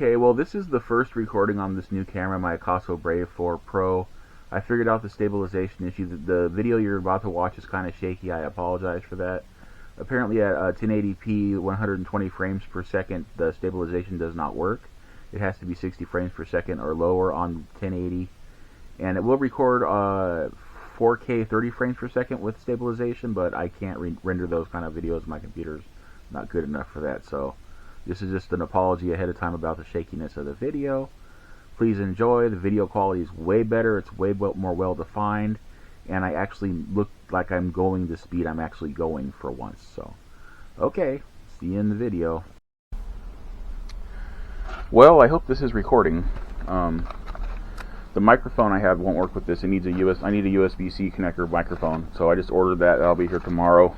Okay, well this is the first recording on this new camera, my Akaso Brave 4 Pro. I figured out the stabilization issue. The video you're about to watch is kind of shaky. I apologize for that. Apparently at 1080p, 120 frames per second, the stabilization does not work. It has to be 60 frames per second or lower on 1080. And it will record 4K 30 frames per second with stabilization, but I can't render those kind of videos. My computer's not good enough for that, so this is just an apology ahead of time about the shakiness of the video. Please enjoy. The video quality is way better. It's way more well defined, and I actually look like I'm going the speed I'm actually going for once. So, okay, see you in the video. Well, I hope this is recording. The microphone I have won't work with this. It needs I need a USB-C connector microphone, so I just ordered that. That'll be here tomorrow.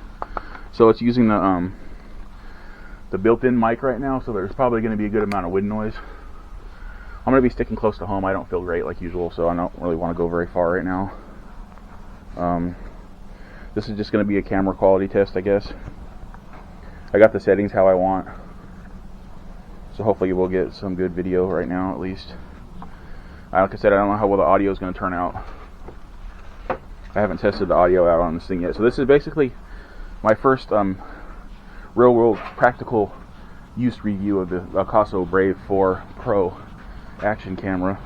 So it's using the built-in mic right now, so there's probably going to be a good amount of wind noise. I'm going to be sticking close to home. I don't feel great like usual, so I don't really want to go very far right now. This is just going to be a camera quality test, I guess. I got the settings how I want, so hopefully we'll get some good video right now at least. Like I said, I don't know how well the audio is going to turn out. I haven't tested the audio out on this thing yet. So this is basically my first real-world practical use review of the Akaso Brave 4 Pro action camera.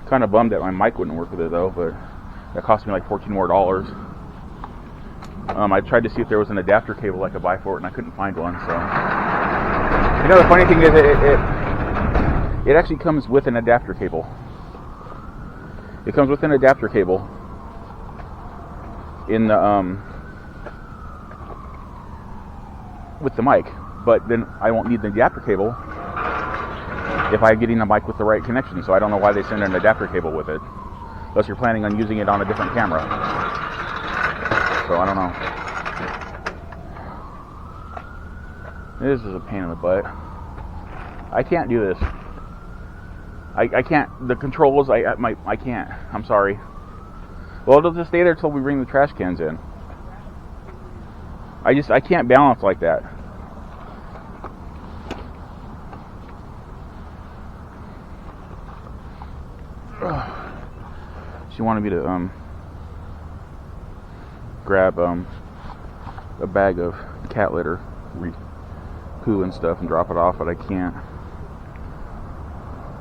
Kind of bummed that my mic wouldn't work with it though, but that cost me like $14 more. I tried to see if there was an adapter cable I could buy for it, and I couldn't find one. So, you know, the funny thing is, it actually comes with an adapter cable. It comes with an adapter cable in the with the mic, but then I won't need the adapter cable if I'm getting a mic with the right connection. So I don't know why they send an adapter cable with it, unless you're planning on using it on a different camera. So I don't know. This is a pain in the butt. I can't do this. I can't. The controls, I can't. I'm sorry. Well, it'll just stay there till we bring the trash cans in. I can't balance like that. She wanted me to grab a bag of cat litter, poo and stuff, and drop it off, but I can't.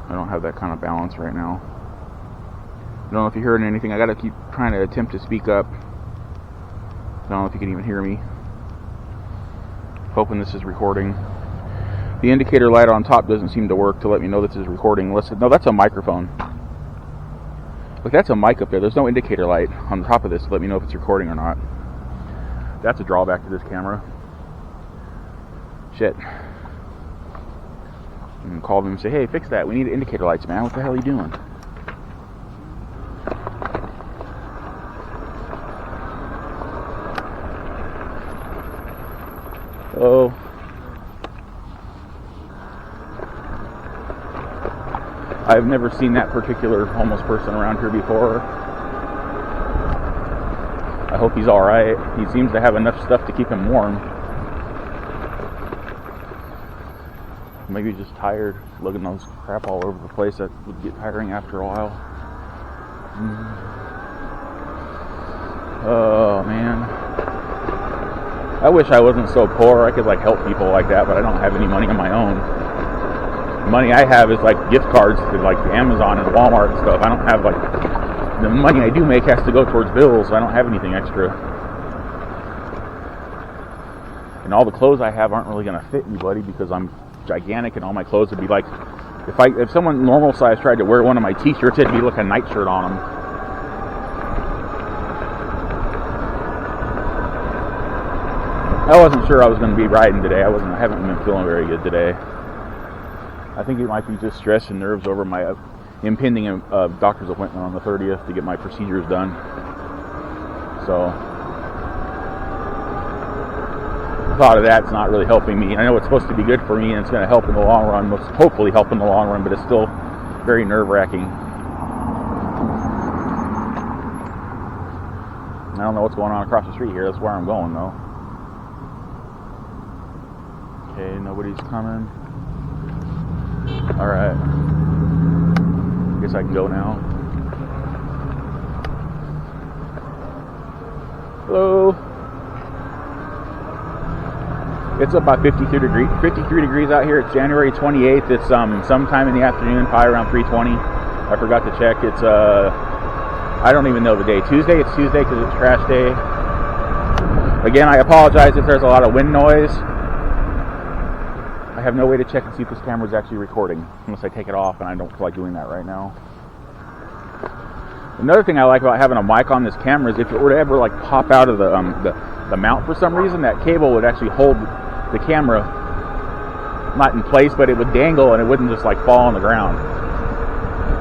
I don't have that kind of balance right now. I don't know if you heard anything. I gotta keep trying to attempt to speak up. I don't know if you can even hear me. Hoping this is recording. The indicator light on top doesn't seem to work to let me know this is recording. Listen, no, that's a microphone. Look, that's a mic up there. There's no indicator light on the top of this to let me know if it's recording or not. That's a drawback to this camera. Shit. And call them and say, hey, fix that. We need indicator lights, man. What the hell are you doing? Oh. I've never seen that particular homeless person around here before. I hope he's alright. He seems to have enough stuff to keep him warm. Maybe he's just tired, lugging those crap all over the place. That would get tiring after a while. Oh man, I wish I wasn't so poor. I could like help people like that, but I don't have any money of my own. The money I have is like gift cards to like Amazon and Walmart and stuff. I don't have like, the money I do make has to go towards bills, so I don't have anything extra. And all the clothes I have aren't really gonna fit anybody because I'm gigantic, and all my clothes would be like, if someone normal size tried to wear one of my t-shirts, it'd be like a nightshirt on them. I wasn't sure I was going to be riding today. I haven't been feeling very good today. I think it might be just stress and nerves over my impending doctor's appointment on the 30th to get my procedures done. So the thought of that's not really helping me. I know it's supposed to be good for me and it's going to help in the long run, most hopefully help in the long run, but it's still very nerve-wracking. I don't know what's going on across the street here. That's where I'm going though. Okay, nobody's coming. Alright. Guess I can go now. Hello. It's about 53 degrees out here. It's January 28th. It's sometime in the afternoon, probably around 3:20. I forgot to check. It's I don't even know the day. Tuesday. It's Tuesday because it's trash day. Again, I apologize if there's a lot of wind noise. I have no way to check and see if this camera is actually recording unless I take it off, and I don't feel like doing that right now. Another thing I like about having a mic on this camera is if it were to ever like pop out of the mount for some reason, that cable would actually hold the camera not in place, but it would dangle and it wouldn't just like fall on the ground.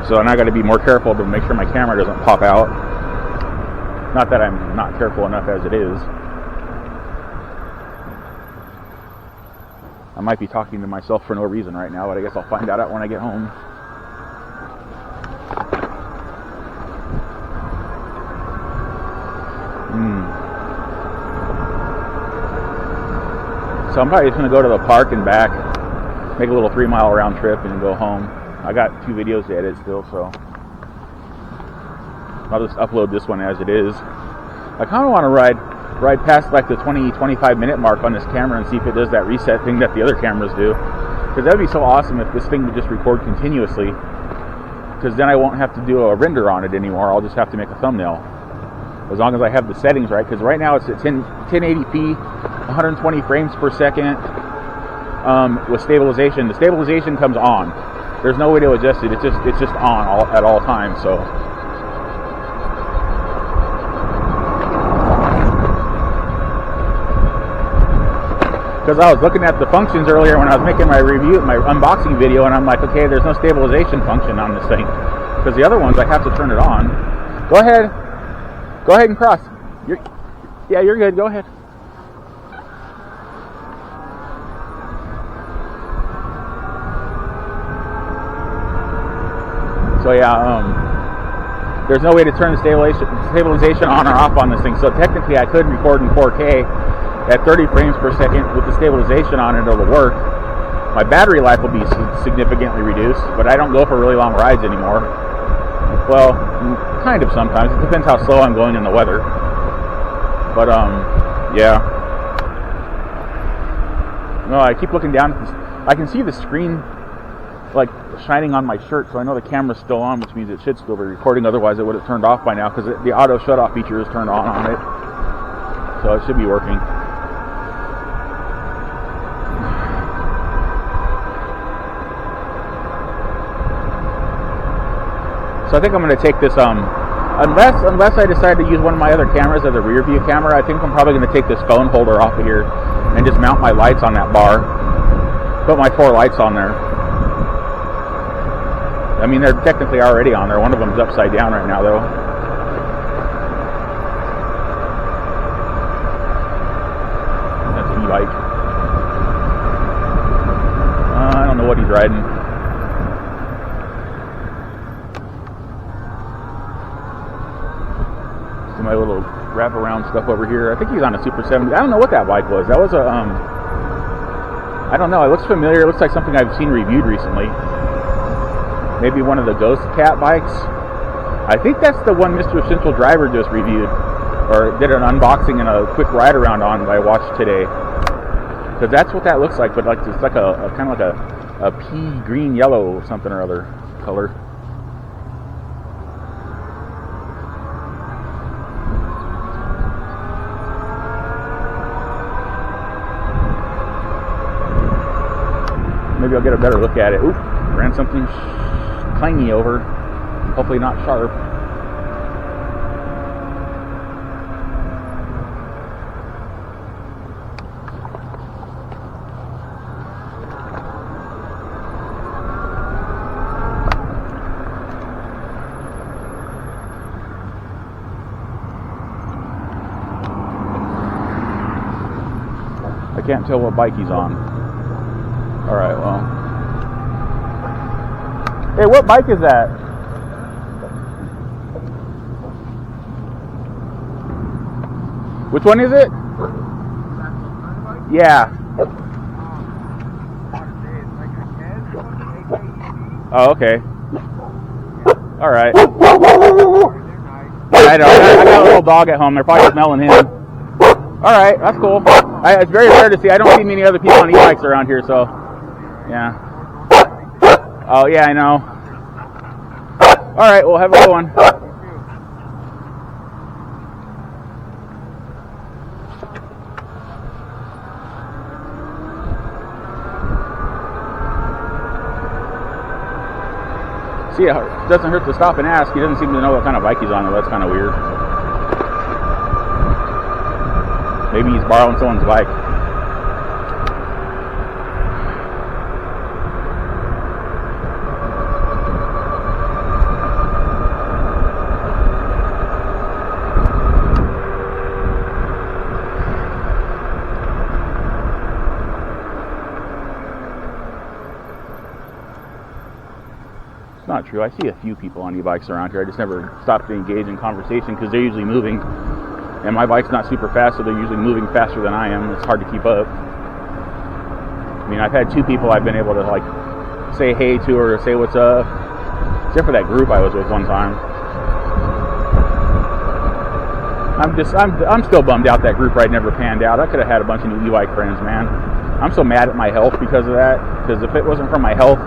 So now I got to be more careful to make sure my camera doesn't pop out. Not that I'm not careful enough as it is. I might be talking to myself for no reason right now, but I guess I'll find out when I get home. So I'm probably just going to go to the park and back, make a little 3-mile round trip and go home. I got 2 videos to edit still, so I'll just upload this one as it is. I kind of want to ride past like the 20-25 minute mark on this camera and see if it does that reset thing that the other cameras do. Because that would be so awesome if this thing would just record continuously. Because then I won't have to do a render on it anymore. I'll just have to make a thumbnail. As long as I have the settings right. Because right now it's at 1080p, 120 frames per second with stabilization. The stabilization comes on. There's no way to adjust it. It's just on at all times. So. Because I was looking at the functions earlier when I was making my unboxing video, and I'm like, okay, there's no stabilization function on this thing. Because the other ones, I have to turn it on. Go ahead and cross. You're good. Go ahead. So yeah, there's no way to turn the stabilization on or off on this thing. So technically, I could record in 4K. At 30 frames per second with the stabilization on it, it'll work. My battery life will be significantly reduced, but I don't go for really long rides anymore. Well, kind of sometimes. It depends how slow I'm going in the weather. But, yeah. No, I keep looking down. I can see the screen, like, shining on my shirt, so I know the camera's still on, which means it should still be recording. Otherwise, it would have turned off by now, because the auto shut-off feature is turned on it. So it should be working. So I think I'm going to take this, unless I decide to use one of my other cameras as a rear view camera, I think I'm probably going to take this phone holder off of here and just mount my lights on that bar. Put my 4 lights on there. I mean, they're technically already on there. One of them's upside down right now, though. That's an e-bike. I don't know what he's riding. My little wraparound stuff over here. I think he's on a Super 70. I don't know what that bike was. That was a, I don't know. It looks familiar. It looks like something I've seen reviewed recently. Maybe one of the Ghost Cat bikes. I think that's the one Mr. Essential Driver just reviewed, or did an unboxing and a quick ride around on that I watched today. Because that's what that looks like, but like it's like a kind of like a pea green yellow or something or other color. Maybe I'll get a better look at it. Oop, ran something clangy over. Hopefully not sharp. I can't tell what bike he's on. Alright, well. Hey, what bike is that? Which one is it? Yeah. Oh, okay. All right. I know. I got a little dog at home. They're probably smelling him. All right, that's cool. It's very rare to see. I don't see many other people on e-bikes around here, so yeah. Oh yeah, I know. All right, well, have a good one. See, it doesn't hurt to stop and ask. He doesn't seem to know what kind of bike he's on, though. That's kind of weird. Maybe he's borrowing someone's bike. Not true. I see a few people on e-bikes around here. I just never stop to engage in conversation because they're usually moving, and my bike's not super fast, so they're usually moving faster than I am. It's hard to keep up. I mean, I've had 2 people I've been able to like say hey to or say what's up, except for that group I was with one time. I'm still bummed out that group ride never panned out. I could have had a bunch of new e-bike friends, man. I'm so mad at my health because of that. Because if it wasn't for my health,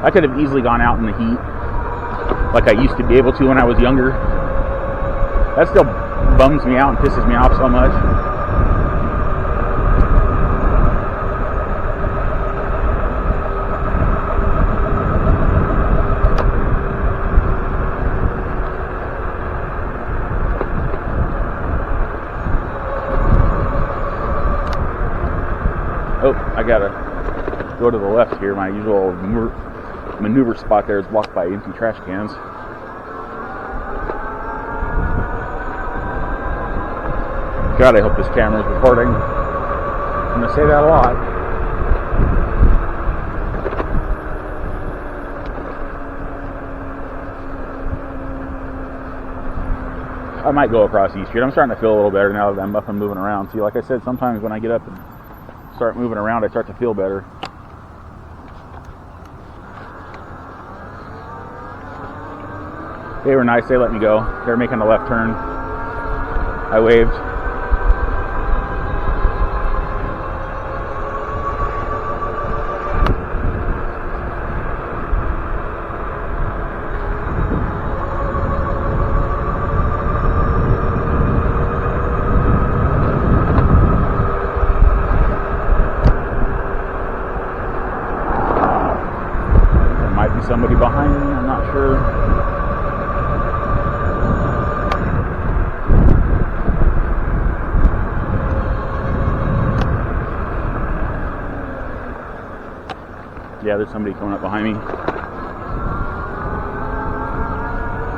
I could have easily gone out in the heat like I used to be able to when I was younger. That still bums me out and pisses me off so much. Oh, I gotta go to the left here. My usual maneuver spot there is blocked by empty trash cans. God, I hope this camera is recording. I'm going to say that a lot. I might go across East Street. I'm starting to feel a little better now that I'm up and moving around. See, like I said, sometimes when I get up and start moving around, I start to feel better. They were nice. They let me go. They were making a left turn. I waved. There might be somebody behind me. I'm not sure. Yeah, there's somebody coming up behind me.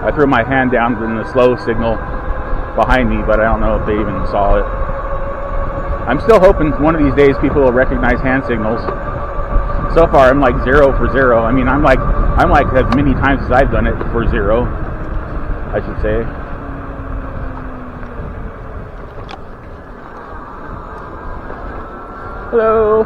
I threw my hand down in the slow signal behind me, but I don't know if they even saw it. I'm still hoping one of these days people will recognize hand signals. So far, I'm like 0 for 0. I mean, I'm like as many times as I've done it for 0, I should say. Hello.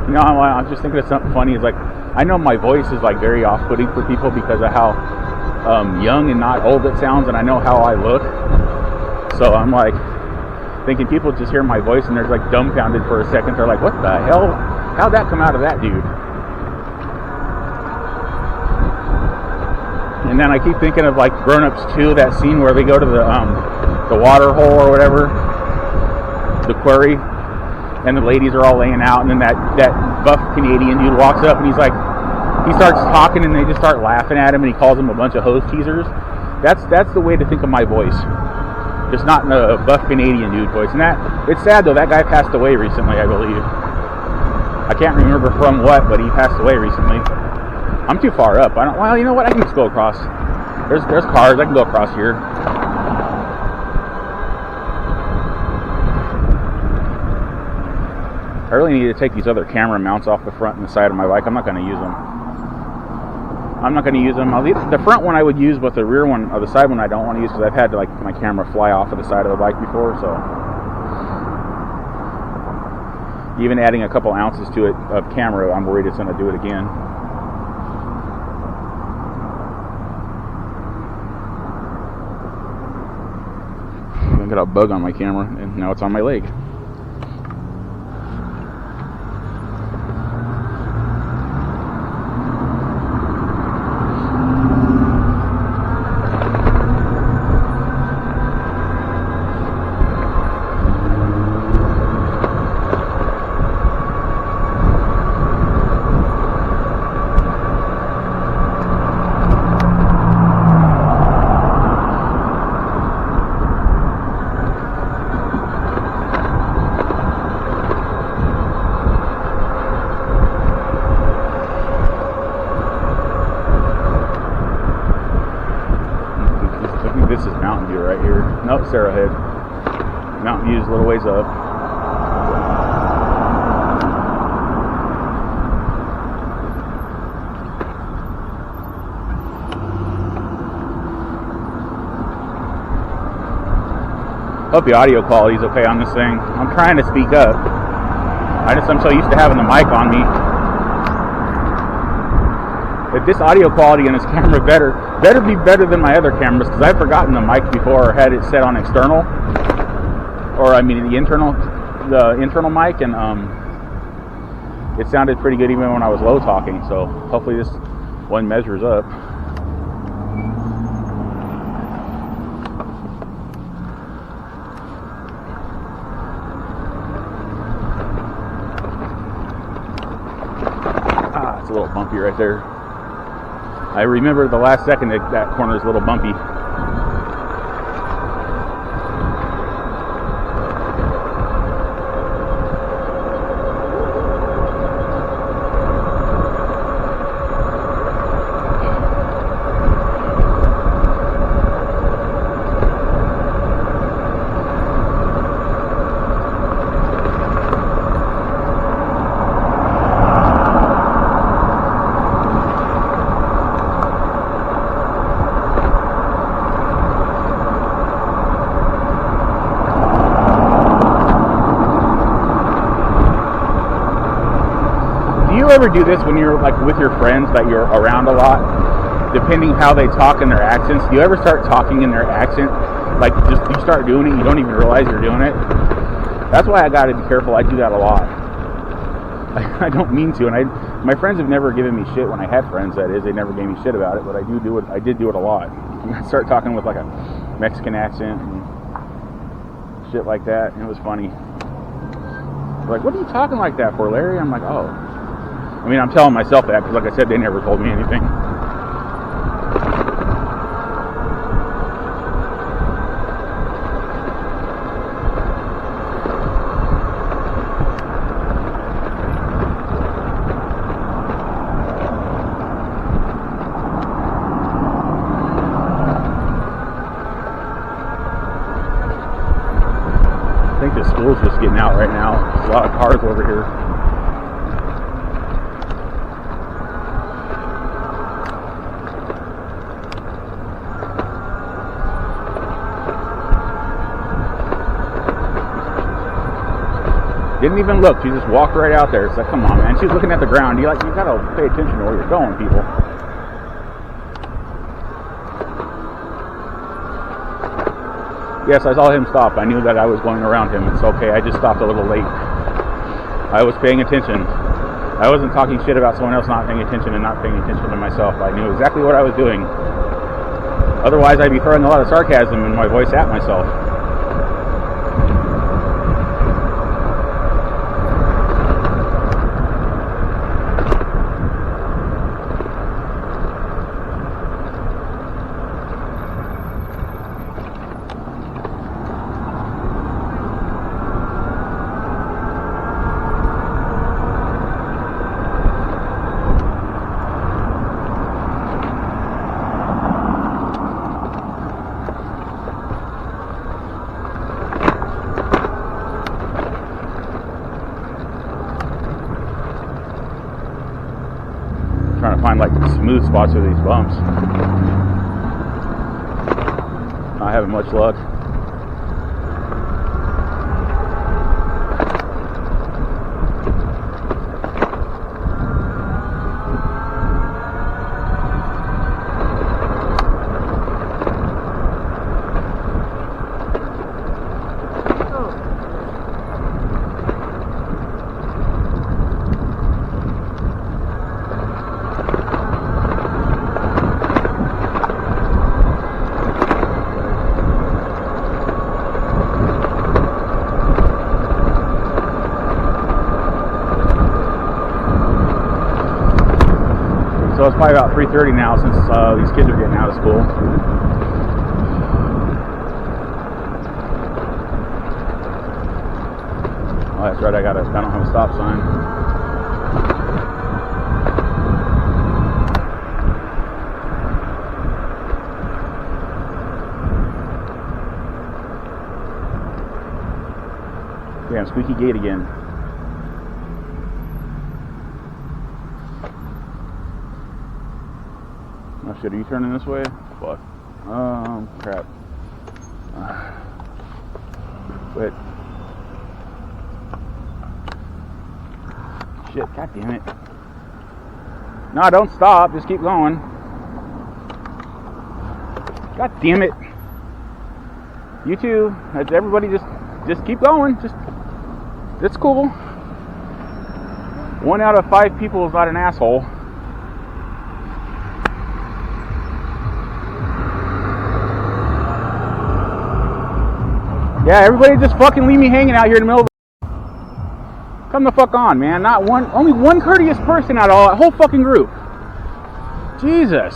You know, I'm just thinking of something funny. Is like, I know my voice is like very off-putting for people because of how young and not old it sounds, and I know how I look. So I'm like thinking people just hear my voice and they're like dumbfounded for a second. They're like, "What the hell? How'd that come out of that dude?" And then I keep thinking of like Grown Ups 2, that scene where they go to the water hole or whatever, the quarry. And the ladies are all laying out, and then that buff Canadian dude walks up and he starts talking, and they just start laughing at him, and he calls them a bunch of hose teasers. That's the way to think of my voice, just not in a buff Canadian dude voice. And it's sad though, that guy passed away recently, I believe. I can't remember from what, but he passed away recently. I'm too far up. I don't. Well, you know what? I can just go across. There's cars. I can go across here. I really need to take these other camera mounts off the front and the side of my bike. I'm not going to use them. The front one I would use, but the rear one or the side one I don't want to use because I've had like my camera fly off of the side of the bike before. So even adding a couple ounces to it of camera, I'm worried it's going to do it again. I got a bug on my camera, and now it's on my leg. This is Mountain View right here. Nope, Sarahhead. Mountain View's a little ways up. Hope the audio quality is okay on this thing. I'm trying to speak up. I'm so used to having the mic on me. If this audio quality in this camera better be better than my other cameras, because I've forgotten the mic before or had it set on external, or I mean the internal mic, and it sounded pretty good even when I was low talking. So hopefully this one measures up. It's a little bumpy right there. I remember the last second that corner is a little bumpy. Do you ever do this when you're like with your friends that you're around a lot, depending how they talk in their accents? Do you ever start talking in their accent, like just you start doing it, you don't even realize you're doing it? That's why I gotta be careful. I do that a lot. I don't mean to, and my friends have never given me shit when I had friends. That is, they never gave me shit about it, but I do it. I did do it a lot. I start talking with like a Mexican accent and shit like that, and it was funny. They're like, what are you talking like that for, Larry? I'm like, oh. I mean, I'm telling myself that because, like I said, they never told me anything. I think the school's just getting out right now. There's a lot of cars over here. Didn't even look. She just walked right out there. It's like, come on, man. She was looking at the ground. You gotta pay attention to where you're going, people. Yes, I saw him stop. I knew that I was going around him. It's okay. I just stopped a little late. I was paying attention. I wasn't talking shit about someone else not paying attention and not paying attention to myself. I knew exactly what I was doing. Otherwise, I'd be throwing a lot of sarcasm in my voice at myself. to find like smooth spots for these bumps. Not having much luck. So it's probably about 3:30 now since these kids are getting out of school. Oh, that's right, I don't have a stop sign. Damn, squeaky gate again. Oh shit, are you turning this way? Fuck. Crap. Wait. Shit, god damn it. No, don't stop, just keep going. God damn it. You too. Everybody just keep going. It's cool. 1 out of 5 people is not an asshole. Yeah, everybody just fucking leave me hanging out here in the middle of the... Come the fuck on, man. Only one courteous person out of that whole fucking group. Jesus.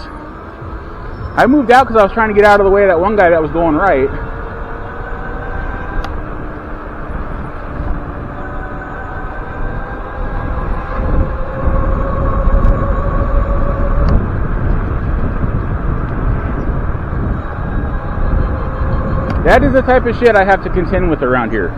I moved out because I was trying to get out of the way of that one guy that was going right. That is the type of shit I have to contend with around here.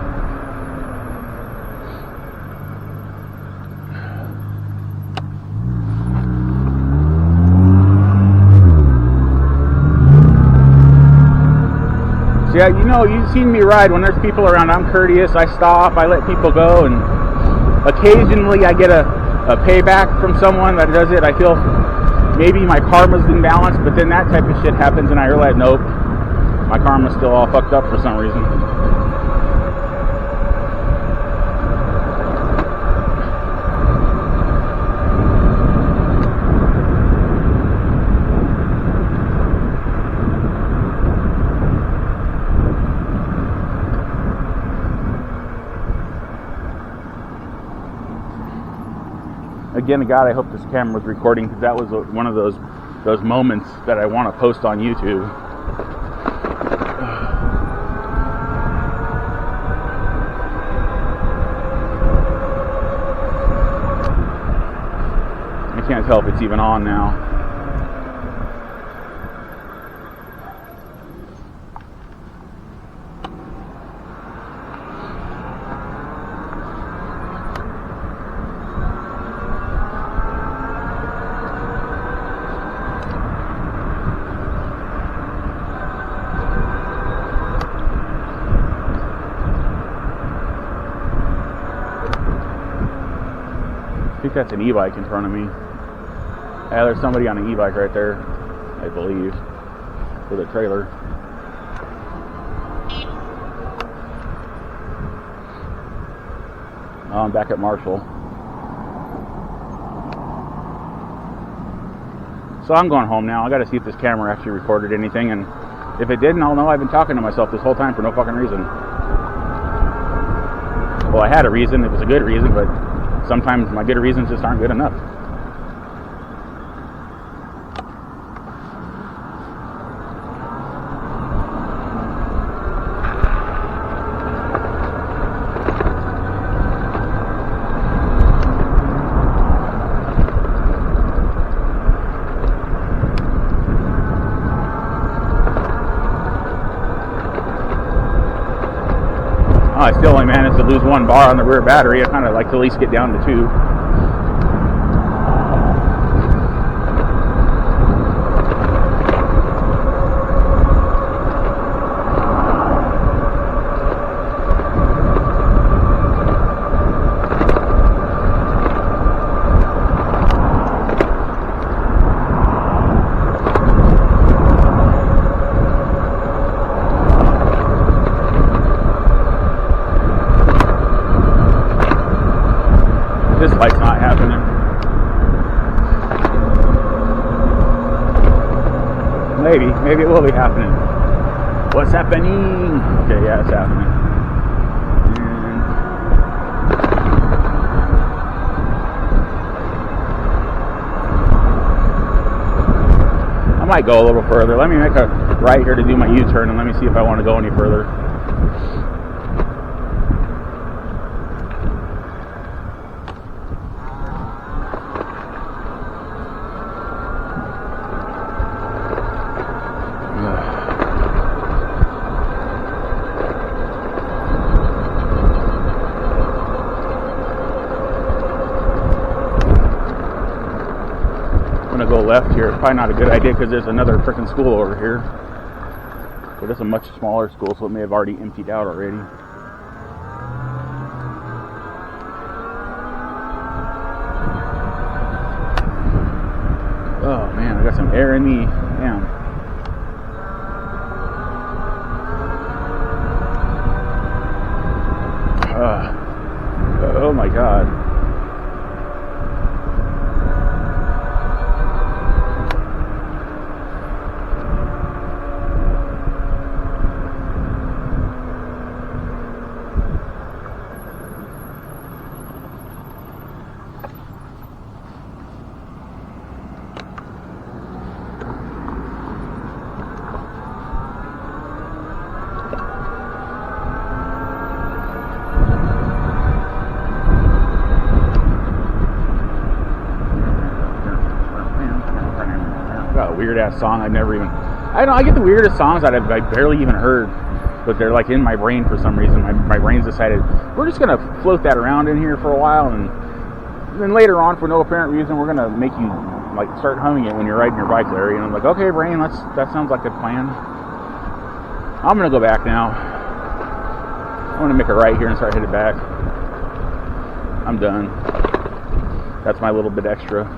So yeah, you know, you've seen me ride. When there's people around, I'm courteous. I stop, I let people go, and occasionally I get a payback from someone that does it. I feel maybe my karma's imbalanced, but then that type of shit happens and I realize, nope, my karma's still all fucked up for some reason. Again, God, I hope this camera was recording, because that was one of those moments that I want to post on YouTube. I can't tell if it's even on now. I think that's an e-bike in front of me. Yeah, there's somebody on an e-bike right there, I believe, with a trailer. Oh, I'm back at Marshall. So I'm going home now. I gotta see if this camera actually recorded anything, and if it didn't, I'll know I've been talking to myself this whole time for no fucking reason. Well, I had a reason, it was a good reason, but sometimes my good reasons just aren't good enough. I still only managed to lose 1 bar on the rear battery. I kind of like to at least get down to 2. Maybe it will be happening. What's happening? Okay, yeah, it's happening. And I might go a little further. Let me make a right here to do my U-turn, and let me see if I want to go any further. Go left here. It's probably not a good idea because there's another freaking school over here, but it's a much smaller school, so it may have already emptied out already. Oh man, I got some air in me. Damn. Oh my god. Weird ass song I never even I get the weirdest songs that I barely even heard, but they're like in my brain for some reason. My brain's decided we're just gonna float that around in here for a while, and then later on, for no apparent reason, we're gonna make you like start humming it when you're riding your bike, Larry. And I'm like, okay, brain, that sounds like a plan. I'm gonna go back now. I'm gonna make a right here and start headed back. I'm done. That's my little bit extra.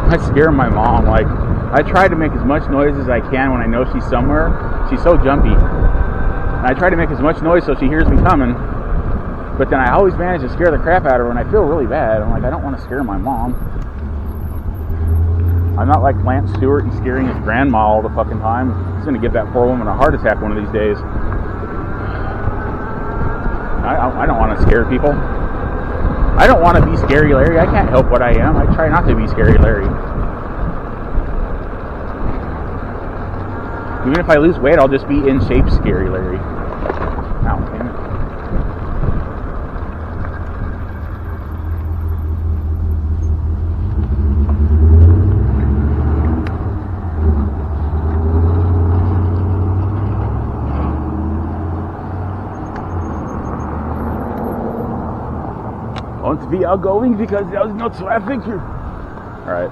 I scare my mom. Like, I try to make as much noise as I can when I know she's somewhere. She's so jumpy. And I try to make as much noise so she hears me coming. But then I always manage to scare the crap out of her, and I feel really bad. I'm like, I don't want to scare my mom. I'm not like Lance Stewart and scaring his grandma all the fucking time. He's going to give that poor woman a heart attack one of these days. I don't want to scare people. I don't want to be Scary Larry. I can't help what I am. I try not to be Scary Larry. Even if I lose weight, I'll just be in shape Scary Larry. Ow, damn it. Want we are going because there's no traffic here. Alright.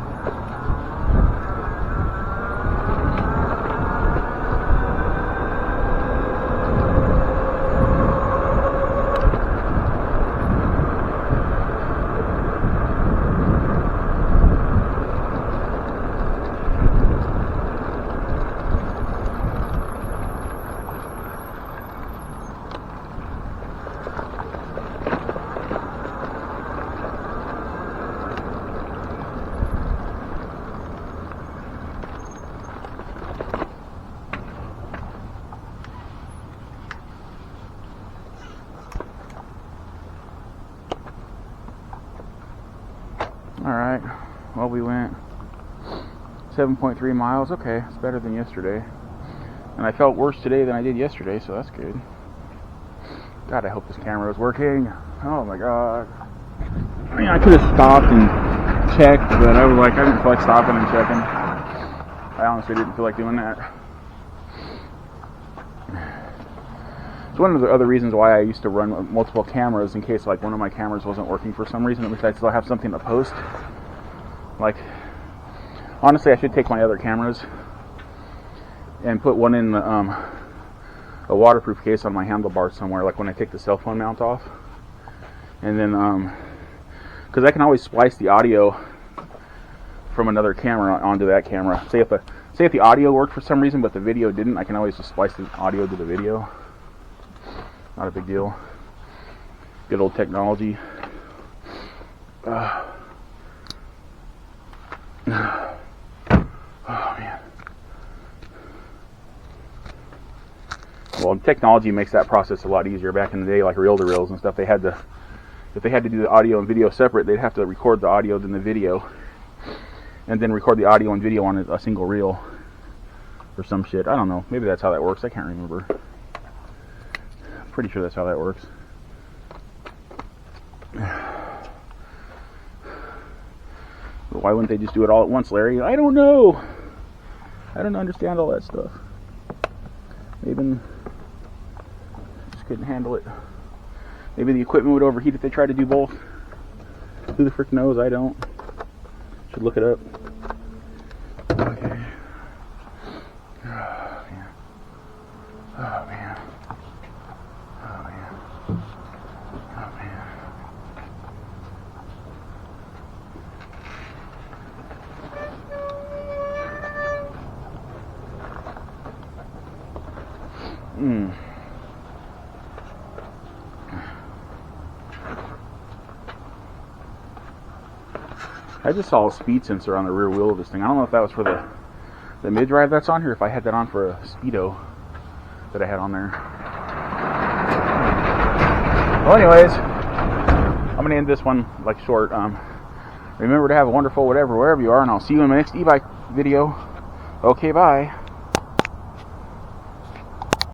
Alright, well, we went 7.3 miles. Okay, it's better than yesterday. And I felt worse today than I did yesterday, so that's good. God, I hope this camera is working. Oh my god. I mean, I could have stopped and checked, but I was like, I didn't feel like stopping and checking. I honestly didn't feel like doing that. It's one of the other reasons why I used to run multiple cameras, in case like one of my cameras wasn't working for some reason, at least I still have something to post. Like, honestly, I should take my other cameras and put one in the, a waterproof case on my handlebar somewhere, like when I take the cell phone mount off. And then, because I can always splice the audio from another camera onto that camera. Say if the audio worked for some reason, but the video didn't, I can always just splice the audio to the video. Not a big deal. Good old technology. Oh man. Well, technology makes that process a lot easier. Back in the day, like reel-to-reels and stuff, if they had to do the audio and video separate, they'd have to record the audio then the video, and then record the audio and video on a single reel or some shit. I don't know. Maybe that's how that works. I can't remember. Pretty sure that's how that works. Why wouldn't they just do it all at once, Larry? I don't know. I don't understand all that stuff. Maybe just couldn't handle it. Maybe the equipment would overheat if they tried to do both. Who the frick knows? I don't. Should look it up. Okay. Oh man. Oh man. Oh man. Oh man. I just saw a speed sensor on the rear wheel of this thing. I don't know if that was for the mid-drive that's on here, if I had that on for a Fiido that I had on there. Well, anyways, I'm going to end this one like short. Remember to have a wonderful whatever, wherever you are, and I'll see you in my next e-bike video. Okay, bye.